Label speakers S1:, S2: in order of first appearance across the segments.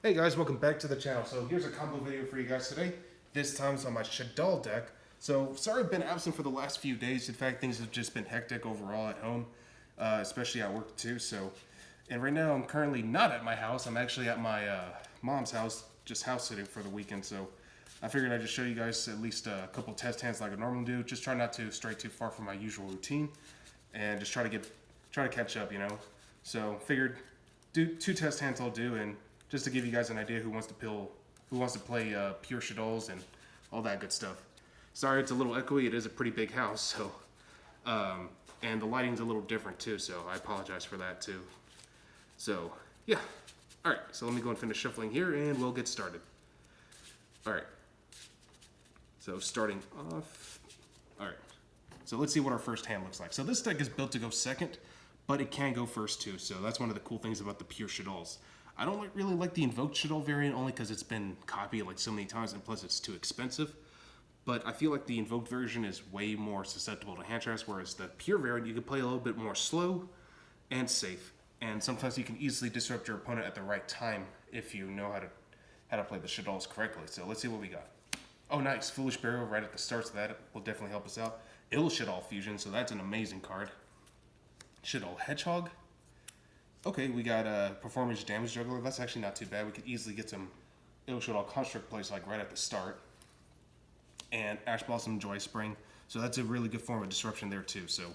S1: Hey guys, welcome back to the channel. So here's a combo video for you guys today. This time it's on my Shaddoll deck. So sorry I've been absent for the last few days. In fact, things have just been hectic overall at home, especially at work too. And right now I'm currently not at my house. I'm actually at my mom's house, just house sitting for the weekend. So I figured I'd just show you guys at least a couple test hands like I normally do. Just try not to stray too far from my usual routine, and just try to catch up, you know. So figured do 2 test hands I'll do, and just to give you guys an idea who wants to play pure Shaddolls and all that good stuff. Sorry, it's a little echoey. It is a pretty big house, so and the lighting's a little different too. So I apologize for that too. So yeah, all right. So let me go and finish shuffling here, and we'll get started. All right. So starting off. All right. So let's see what our first hand looks like. So this deck is built to go second, but it can go first too. So that's one of the cool things about the pure Shaddolls. I don't really like the invoked Shaddoll variant only because it's been copied like so many times, and plus it's too expensive. But I feel like the invoked version is way more susceptible to hand traps, whereas the pure variant you can play a little bit more slow and safe. And sometimes you can easily disrupt your opponent at the right time if you know how to play the Shaddolls correctly. So let's see what we got. Oh, nice. Foolish Burial right at the start, so that will definitely help us out. Shaddoll Fusion, so that's an amazing card. Shaddoll Hedgehog. Okay, we got a Performance Damage Juggler. That's actually not too bad. We could easily get some Shaddoll Construct plays like right at the start. And Ash Blossom Joy Spring. So that's a really good form of disruption there too. So,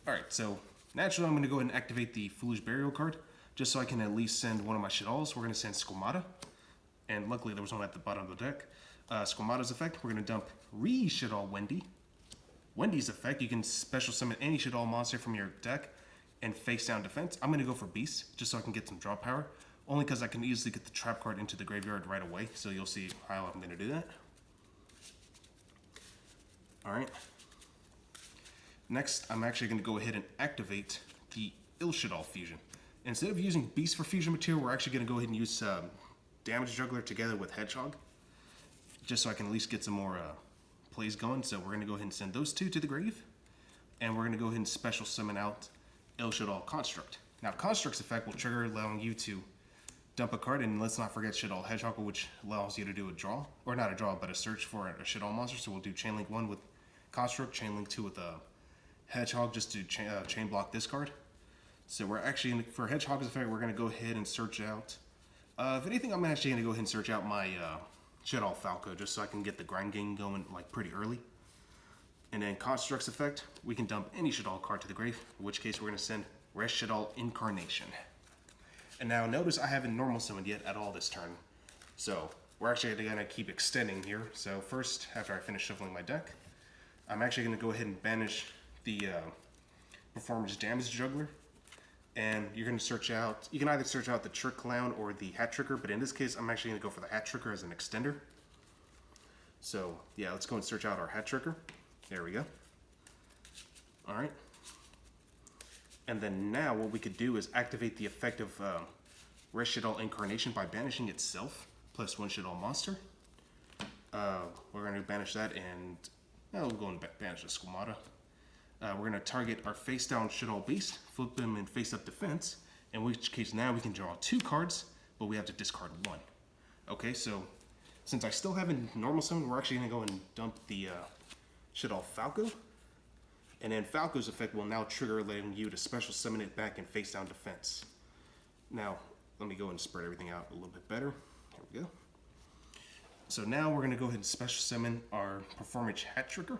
S1: alright, so naturally I'm going to go ahead and activate the Foolish Burial card, just so I can at least send one of my Shaddolls. We're going to send Squamata. And luckily there was one at the bottom of the deck. Squamata's effect, we're going to dump Shaddol Wendy. Wendy's effect, you can special summon any Shaddoll monster from your deck and face down defense. I'm going to go for Beast, just so I can get some draw power. Only because I can easily get the trap card into the graveyard right away, so you'll see how I'm going to do that. Alright. Next, I'm actually going to go ahead and activate the Shaddoll Fusion. Instead of using Beast for fusion material, we're actually going to go ahead and use Damage Juggler together with Hedgehog, just so I can at least get some more plays going. So we're going to go ahead and send those 2 to the grave, and we're going to go ahead and special summon out Shaddoll Construct. Now, Construct's effect will trigger, allowing you to dump a card, and let's not forget Shaddoll Hedgehog, which allows you to do a draw, or not a draw, but a search for a Shaddoll monster. So we'll do Chain Link 1 with Construct, Chain Link 2 with a Hedgehog, just to chain block this card. So we're actually, for Hedgehog's effect, we're going to go ahead and search out, if anything, I'm actually going to go ahead and search out my Shaddoll Falco, just so I can get the grind game going like pretty early. And then Construct's effect, we can dump any Shaddoll card to the grave, in which case we're going to send Shaddoll Incarnation. And now notice I haven't normal summoned yet at all this turn. So we're actually going to keep extending here. So first, after I finish shuffling my deck, I'm actually going to go ahead and banish the Performance Damage Juggler. And you're going to search out, you can either search out the Trick Clown or the Hat Tricker, but in this case, I'm actually going to go for the Hat Tricker as an extender. So yeah, let's go and search out our Hat Tricker. There we go. All right. And then now what we could do is activate the effect of Shaddoll Incarnation by banishing itself, plus 1 Shaddoll monster. We're going to banish that, and we'll go and banish the Squamata. We're going to target our face down Shaddoll Beast, flip them in face up defense, in which case now we can draw 2 cards, but we have to discard 1. Okay, so since I still haven't normal summoned, we're actually going to go and dump the Shaddoll Falco. And then Falco's effect will now trigger, letting you to special summon it back in face down defense. Now, let me go and spread everything out a little bit better. There we go. So now we're going to go ahead and special summon our Performance Hat Tricker.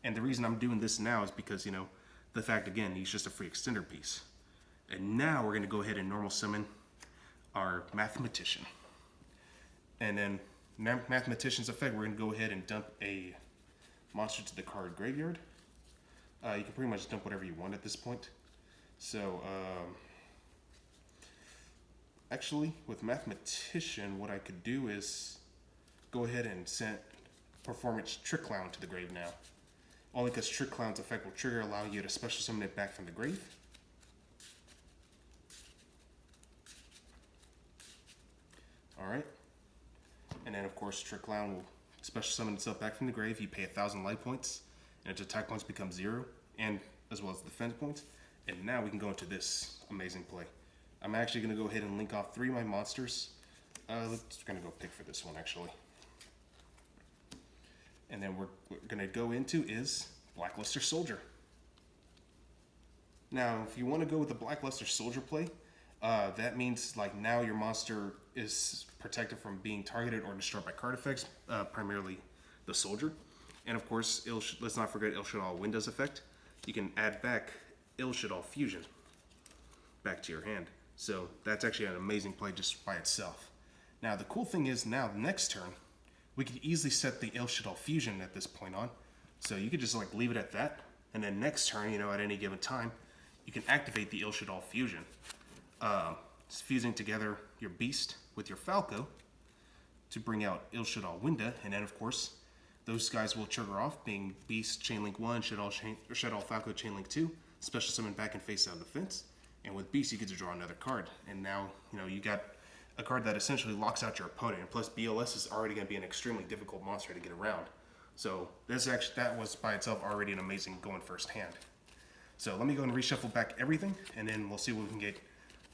S1: And the reason I'm doing this now is because, you know, the fact, again, he's just a free extender piece. And now we're going to go ahead and normal summon our Mathematician. And then Mathematician's effect, we're going to go ahead and dump a monster to the card graveyard. You can pretty much dump whatever you want at this point. So, actually, with Mathematician, what I could do is go ahead and send Performance Trick Clown to the grave now. Only because Trick Clown's effect will trigger, allowing you to special summon it back from the grave. Alright. And then, of course, Trick Clown will special summon itself back from the grave. You pay 1,000 life points, and its attack points become 0, and as well as defense points. And now we can go into this amazing play. I'm actually going to go ahead and link off 3 of my monsters Let's gonna go pick for this one actually. And then we're gonna go into is Blackluster Soldier. Now, if you want to go with the Blackluster Soldier play, that means like now your monster is protected from being targeted or destroyed by card effects, primarily the soldier. And of course, let's not forget Shaddoll Windows effect. You can add back Shaddoll Fusion back to your hand. So that's actually an amazing play just by itself. Now the cool thing is now next turn, we could easily set the Shaddoll Fusion at this point on. So you could just like leave it at that. And then next turn, at any given time, you can activate the Shaddoll Fusion. It's fusing together your Beast with your Falco to bring out Shaddoll Winda. And then of course, those guys will trigger off, being Beast Chainlink 1, Shaddoll Falco Chainlink 2, Special Summon back and face down defense. And with Beast, you get to draw another card. And now, you got a card that essentially locks out your opponent. And plus, BLS is already going to be an extremely difficult monster to get around. So that was by itself already an amazing going first hand. So let me go and reshuffle back everything, and then we'll see what we can get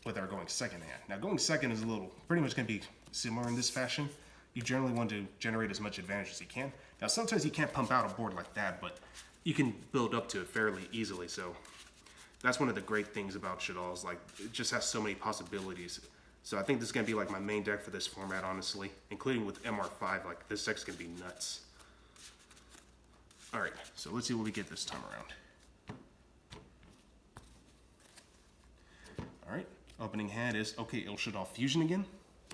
S1: with our going second hand. Now, going second is pretty much going to be similar in this fashion. You generally want to generate as much advantage as you can. Now, sometimes you can't pump out a board like that, but you can build up to it fairly easily. So that's one of the great things about Shaddolls. Like, it just has so many possibilities. So I think this is going to be like my main deck for this format, honestly, including with MR5. Like, this deck's going to be nuts. All right, so let's see what we get this time around. All right, opening hand is, okay, Shaddoll Fusion again,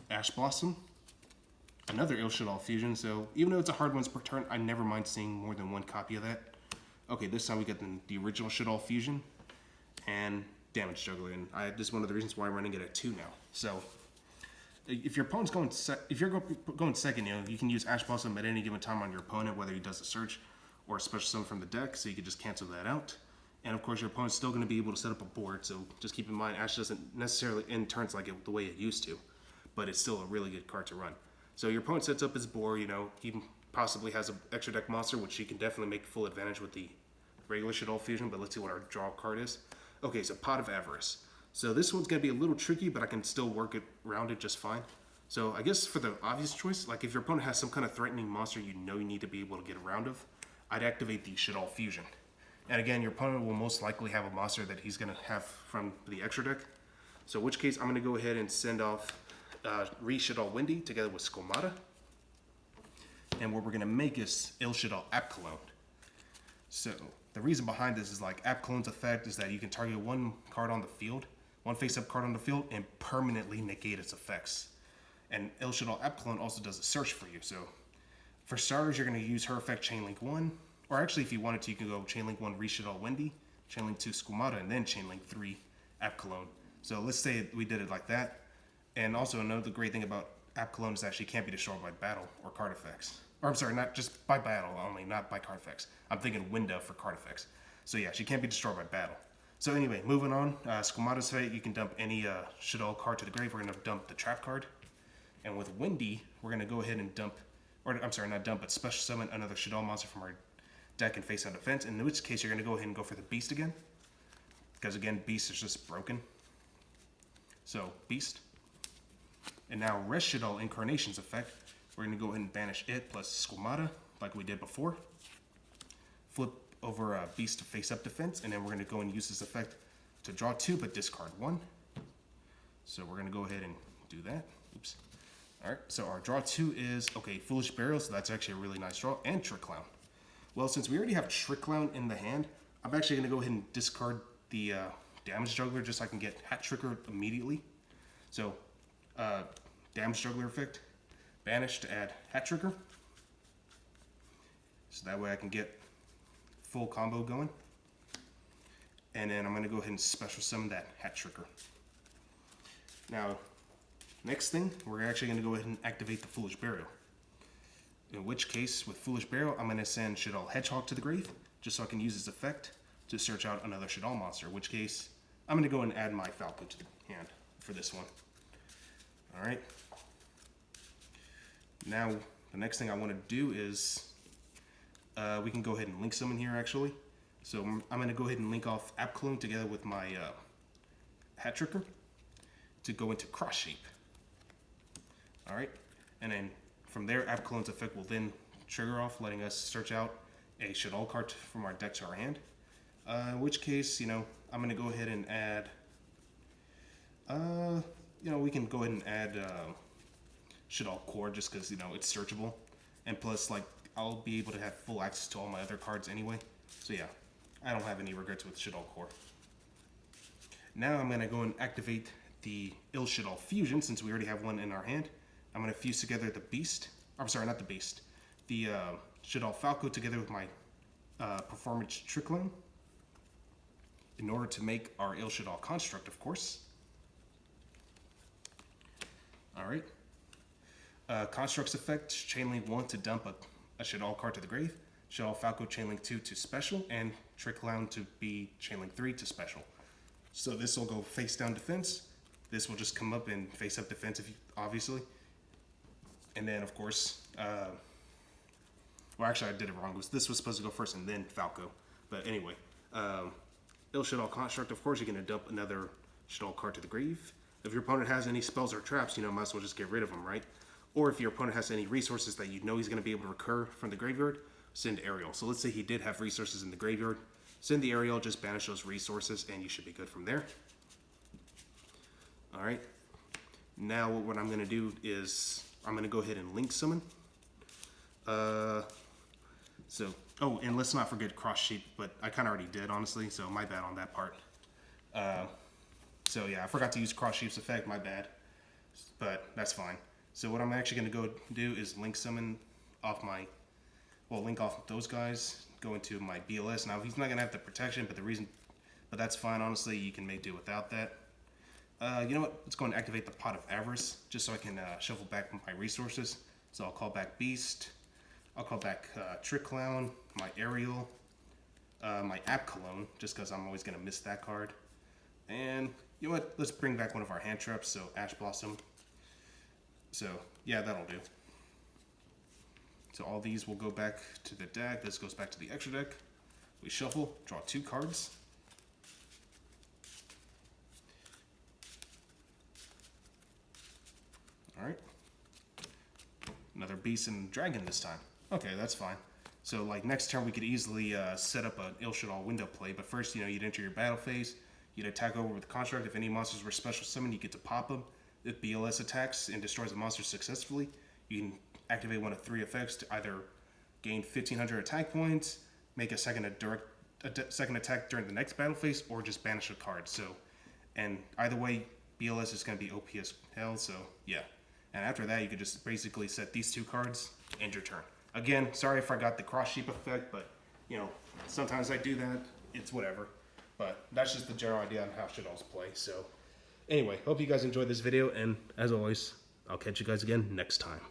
S1: Ash Blossom, another Shaddoll Fusion. So even though it's a hard once per turn, I never mind seeing more than one copy of that. Okay, this time we get the original Shaddoll Fusion and Damage Juggler, and this is one of the reasons why I'm running it at 2 now. So if your opponent's going second, you can use Ash Blossom at any given time on your opponent, whether he does a search or a special summon from the deck, so you can just cancel that out. And of course, your opponent's still going to be able to set up a board, so just keep in mind, Ash doesn't necessarily end turns like the way it used to, but it's still a really good card to run. So your opponent sets up his board, he possibly has an extra deck monster, which he can definitely make full advantage with the regular Shaddoll Fusion, but let's see what our draw card is. Okay, so Pot of Avarice. So this one's going to be a little tricky, but I can still work it around it just fine. So I guess for the obvious choice, like if your opponent has some kind of threatening monster you need to be able to get around of, I'd activate the Shaddoll Fusion. And again, your opponent will most likely have a monster that he's going to have from the extra deck. So in which case, I'm going to go ahead and send off Shaddoll Windy together with Squamata. And what we're going to make is Shaddoll App Clone. So the reason behind this is like App Clone's effect is that you can target one card on the field, one face-up card on the field, and permanently negate its effects. And Shaddoll App Clone also does a search for you. So for starters, you're going to use her effect Chainlink 1. Or actually, if you wanted to, you can go Chainlink 1 Shaddoll Windy, Chainlink 2 Squamata, and then Chainlink 3 App Clone. So let's say we did it like that. And also another great thing about App Clone is that she can't be destroyed by battle or card effects. Or I'm sorry, not just by battle only, not by card effects. I'm thinking window for card effects. So yeah, she can't be destroyed by battle. So anyway, moving on. Squamata's fate, you can dump any Shaddoll card to the grave. We're going to dump the trap card. And with Windy, we're going to go ahead and dump, or I'm sorry, not dump, but special summon another Shaddoll monster from our deck and face on defense, in which case you're going to go ahead and go for the Beast again, because again, Beast is just broken. So Beast, and now Rest Shaddoll Incarnation's effect, we're going to go ahead and banish it plus Squamata like we did before, flip over Beast to face up defense, and then we're going to go and use this effect to draw 2 but discard 1. So we're going to go ahead and do that. Oops. All right, so our draw 2 is, okay, Foolish Burial, so that's actually a really nice draw, and Trick Clown. Well, since we already have Trick Clown in the hand, I'm actually going to go ahead and discard the Damage Juggler just so I can get Hat Tricker immediately. So, Damage Juggler effect, banish to add Hat Tricker. So that way I can get full combo going. And then I'm going to go ahead and special summon that Hat Tricker. Now, next thing, we're actually going to go ahead and activate the Foolish Burial. In which case, with Foolish Burial, I'm going to send Shaddoll Hedgehog to the grave, just so I can use its effect to search out another Shaddoll monster. In which case, I'm going to go and add my Falco to the hand for this one. Alright. Now, the next thing I want to do is, we can go ahead and link summon here, actually. So I'm going to go ahead and link off App Clone together with my Hat Tricker to go into Cross Shape. All right, and then from there, App Clone's effect will then trigger off, letting us search out a Shaddoll card from our deck to our hand. In which case, I'm going to go ahead and add, we can go ahead and add Shaddoll core just because, it's searchable. And plus, I'll be able to have full access to all my other cards anyway. So yeah, I don't have any regrets with Shaddoll core. Now I'm going to go and activate the Shaddoll fusion since we already have one in our hand. I'm going to fuse together the beast. I'm sorry, not the beast. The Shaddoll Falco together with my performance trickling in order to make our Shaddoll construct, of course. All right. Construct's effect, Chainlink 1 to dump a Shaddoll card to the grave, Shaddoll Falco Chainlink 2 to special, and Tricklown to be Chainlink 3 to special. So this will go face down defense. This will just come up and face up defense, obviously. And then, of course, well, actually, I did it wrong. This was supposed to go first and then Falco. But anyway, Shaddoll Construct, of course, you're going to dump another Shaddoll card to the grave. If your opponent has any spells or traps, might as well just get rid of them, right? Or if your opponent has any resources that he's going to be able to recur from the graveyard, send Ariel. So let's say he did have resources in the graveyard. Send the Ariel, just banish those resources, and you should be good from there. All right. Now what I'm going to do is I'm going to go ahead and link summon. Oh, and let's not forget cross sheep, but I kind of already did, honestly, so my bad on that part. So yeah, I forgot to use cross sheep's effect, my bad, but that's fine. So what I'm actually going to go do is link summon off link off those guys, go into my BLS. Now he's not going to have the protection, but that's fine, honestly, you can make do without that. You know what, let's go and activate the Pot of Avarice, just so I can shuffle back my resources. So I'll call back Beast, I'll call back Trick Clown, my Ariel, my App Cologne, just because I'm always going to miss that card. And you know what, let's bring back one of our hand traps, so Ash Blossom. So yeah, that'll do. So all these will go back to the deck. This goes back to the extra deck. We shuffle, draw 2 cards. All right. Another Beast and Dragon this time. Okay, that's fine. So next turn we could easily set up an Shaddoll window play, but first, you'd enter your battle phase, you'd attack over with Construct. If any monsters were special summoned, you get to pop them. If BLS attacks and destroys a monster successfully, you can activate one of 3 effects to either gain 1,500 attack points, make a second attack during the next battle phase, or just banish a card. So, and either way, BLS is going to be OP as hell, so yeah. And after that, you could just basically set these 2 cards, end your turn. Again, sorry if I got the cross sheep effect, but, sometimes I do that. It's whatever. But that's just the general idea on how Shaddolls play. So anyway, hope you guys enjoyed this video, and as always, I'll catch you guys again next time.